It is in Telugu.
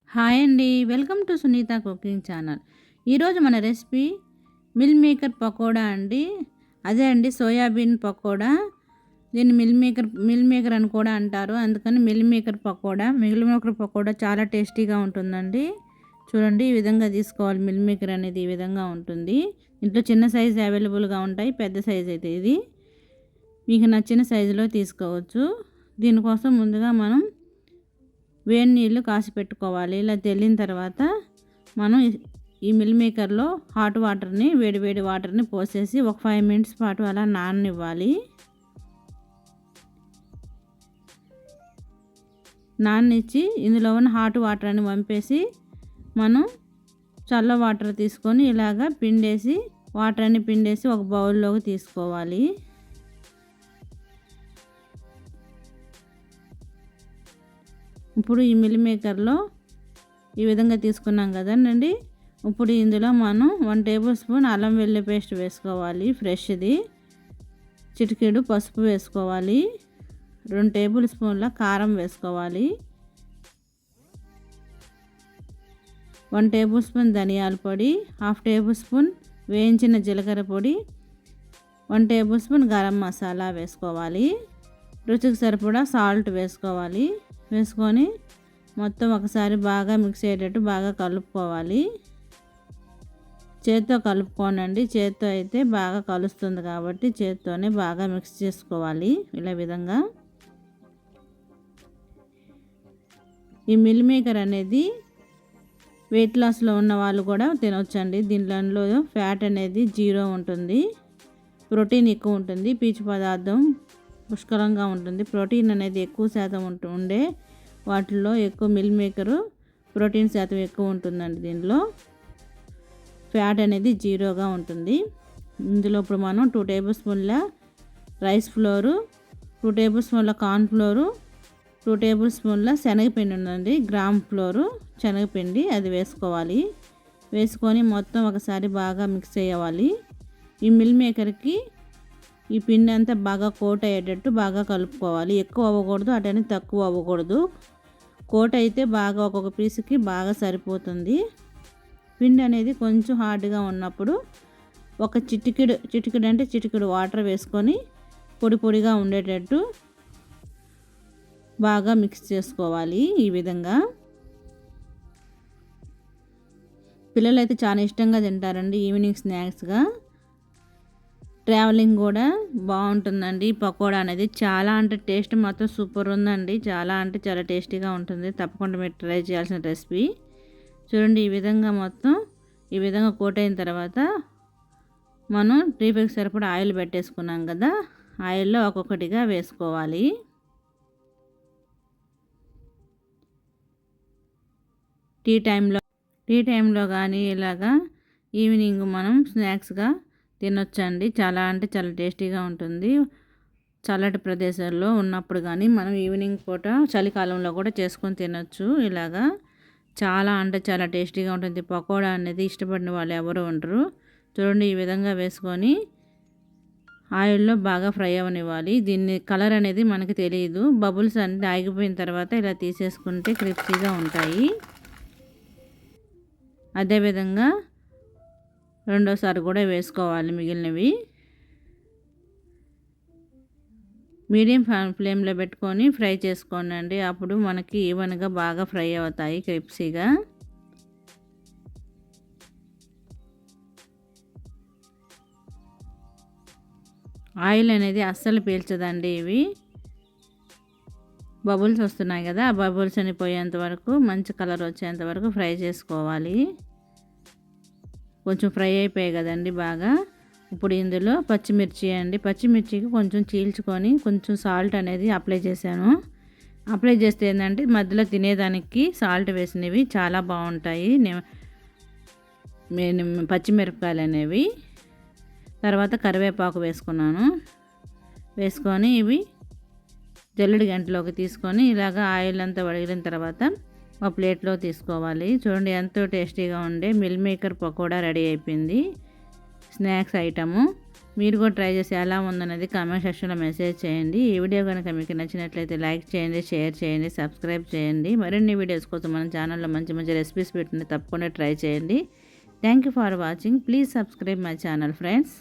హాయ్ అండి. Welcome to Sunitha cooking channel. ఈరోజు మన రెసిపీ మిల్ మేకర్ పకోడా అండి. అదే అండి సోయాబీన్ పకోడా. దీన్ని మిల్ మేకర్ అని కూడా అంటారు. అందుకని meal maker pakoda. Meal maker pakoda చాలా టేస్టీగా ఉంటుందండి. చూడండి ఈ విధంగా తీసుకోవాలి. మిల్ మేకర్ అనేది ఈ విధంగా ఉంటుంది. ఇంట్లో చిన్న సైజు అవైలబుల్గా ఉంటాయి. పెద్ద సైజు అయితే ఇది మీకు నచ్చిన సైజులో తీసుకోవచ్చు. దీనికోసం ముందుగా మనం వేడి నీళ్ళు కాసి పెట్టుకోవాలి. ఇలా తెల్లిన తర్వాత మనం ఈ మిల్ మేకర్లో వేడి వేడి వాటర్ని పోసేసి ఒక 5 మినిట్స్ పాటు అలా నాననివ్వాలి. నాననిచ్చి ఇందులో ఉన్న హాట్ వాటర్ అని వంపేసి మనం చల్ల వాటర్ తీసుకొని ఇలాగా వాటర్ అన్ని పిండేసి ఒక బౌల్లోకి తీసుకోవాలి. ఇప్పుడు ఈ మిల్ మేకర్లో ఈ విధంగా తీసుకున్నాం కదండి. ఇప్పుడు ఇందులో మనం 1 టేబుల్ స్పూన్ అల్లం వెల్లుల్లి పేస్ట్ వేసుకోవాలి. ఫ్రెష్ది. చిటికెడు పసుపు వేసుకోవాలి. 2 టేబుల్ స్పూన్ల కారం వేసుకోవాలి. 1 టేబుల్ స్పూన్ ధనియాల పొడి, 1/2 టేబుల్ స్పూన్ వేయించిన జీలకర్ర పొడి, 1 టేబుల్ స్పూన్ గరం మసాలా వేసుకోవాలి. రుచికి సరిపడా సాల్ట్ వేసుకోవాలి. వేసుకొని మొత్తం ఒకసారి బాగా మిక్స్ అయ్యేటట్టు బాగా కలుపుకోవాలి. చేత్తో కలుపుకోనండి. చేత్తో అయితే బాగా కలుస్తుంది కాబట్టి చేత్తోనే బాగా మిక్స్ చేసుకోవాలి. ఇలా విధంగా ఈ మిల్ మేకర్ అనేది వెయిట్ లాస్లో ఉన్న వాళ్ళు కూడా తినొచ్చండి. దీనిలో ఫ్యాట్ అనేది 0 ఉంటుంది. ప్రోటీన్ ఎక్కువ ఉంటుంది. పీచు పదార్థం పుష్కలంగా ఉంటుంది. ప్రోటీన్ అనేది ఎక్కువ శాతం ఉండే వాటిల్లో ఎక్కువ మిల్ మేకరు ప్రోటీన్ శాతం ఎక్కువ ఉంటుందండి. దీనిలో ఫ్యాట్ అనేది 0గా ఉంటుంది. ఇందులో ఇప్పుడు మనం 2 టేబుల్ స్పూన్ల రైస్ ఫ్లోరు, 2 టేబుల్ స్పూన్ల కార్న్ ఫ్లోరు, 2 టేబుల్ స్పూన్ల శనగపిండి ఉందండి. గ్రామ్ ఫ్లోరు శనగపిండి అది వేసుకోవాలి. వేసుకొని మొత్తం ఒకసారి బాగా మిక్స్ చేయాలి. ఈ మిల్ మేకర్కి ఈ పిండి అంతా బాగా కోట్ అయ్యేటట్టు బాగా కలుపుకోవాలి. ఎక్కువ అవ్వకూడదు, అటని తక్కువ అవ్వకూడదు. కోట్ అయితే బాగా ఒక్కొక్క పీసుకి బాగా సరిపోతుంది. పిండి అనేది కొంచెం హార్డ్గా ఉన్నప్పుడు ఒక చిటికెడు వాటర్ వేసుకొని పొడి పొడిగా ఉండేటట్టు బాగా మిక్స్ చేసుకోవాలి. ఈ విధంగా పిల్లలు అయితే చాలా ఇష్టంగా తింటారండి. ఈవినింగ్ స్నాక్స్గా. ట్రావెలింగ్ కూడా బాగుంటుందండి. పకోడా అనేది చాలా అంటే టేస్ట్ మాత్రం సూపర్ ఉందండి. చాలా అంటే చాలా టేస్టీగా ఉంటుంది. తప్పకుండా మీరు ట్రై చేయాల్సిన రెసిపీ. చూడండి ఈ విధంగా మొత్తం ఈ విధంగా కోట్ అయిన తర్వాత మనం డీప్ ఫ్రైకి సరిపడా ఆయిల్ పెట్టేసుకున్నాం కదా. ఆయిల్లో ఒక్కొక్కటిగా వేసుకోవాలి. టీ టైంలో కానీ ఇలాగా ఈవినింగ్ మనం స్నాక్స్గా తినొచ్చండి. చాలా అంటే చాలా టేస్టీగా ఉంటుంది. చల్లటి ప్రదేశాల్లో ఉన్నప్పుడు కానీ మనం ఈవినింగ్ పూట చలికాలంలో కూడా చేసుకొని తినొచ్చు. ఇలాగా చాలా అంటే చాలా టేస్టీగా ఉంటుంది. పకోడా అనేది ఇష్టపడిన వాళ్ళు ఎవరు ఉండరు. చూడండి ఈ విధంగా వేసుకొని ఆయిల్లో బాగా ఫ్రై అవ్వనివ్వాలి. దీన్ని కలర్ అనేది మనకి తెలియదు. బబుల్స్ అనేది ఆగిపోయిన తర్వాత ఇలా తీసేసుకుంటే క్రిస్పీగా ఉంటాయి. అదేవిధంగా రెండోసారి కూడా వేసుకోవాలి. మిగిలినవి మీడియం ఫ్లేమ్లో పెట్టుకొని ఫ్రై చేసుకోండి. అప్పుడు మనకి ఈవెన్గా బాగా ఫ్రై అవుతాయి క్రిస్పీగా. ఆయిల్ అనేది అస్సలు పీల్చదండి. ఇవి బబుల్స్ వస్తున్నాయి కదా, ఆ బబుల్స్ అని పోయేంత వరకు మంచి కలర్ వచ్చేంత వరకు ఫ్రై చేసుకోవాలి. కొంచెం ఫ్రై అయిపోయాయి కదండి బాగా. ఇప్పుడు ఇందులో పచ్చిమిర్చికి కొంచెం చీల్చుకొని కొంచెం సాల్ట్ అనేది అప్లై చేశాను. అప్లై చేస్తే ఏంటంటే మధ్యలో తినేదానికి సాల్ట్ వేసినవి చాలా బాగుంటాయి పచ్చిమిరపకాయలు అనేవి. తర్వాత కరివేపాకు వేసుకున్నాను. వేసుకొని ఇవి జల్లెడి గంటలోకి తీసుకొని ఇలాగ ఆయిల్ అంతా వడిగిన తర్వాత ఒక ప్లేట్లో తీసుకోవాలి. చూడండి ఎంతో టేస్టీగా ఉండే మిల్ మేకర్ పకోడా రెడీ అయిపోయింది. స్నాక్స్ ఐటము మీరు కూడా ట్రై చేసి ఎలా ఉందనేది కామెంట్ సెక్షన్లో మెసేజ్ చేయండి. ఈ వీడియో కనుక మీకు నచ్చినట్లయితే లైక్ చేయండి, షేర్ చేయండి, సబ్స్క్రైబ్ చేయండి. మరిన్ని వీడియోస్ కోసం మన ఛానల్లో మంచి మంచి రెసిపీస్ పెట్టండి, తప్పకుండా ట్రై చేయండి. Thank you for watching. Please subscribe my channel friends.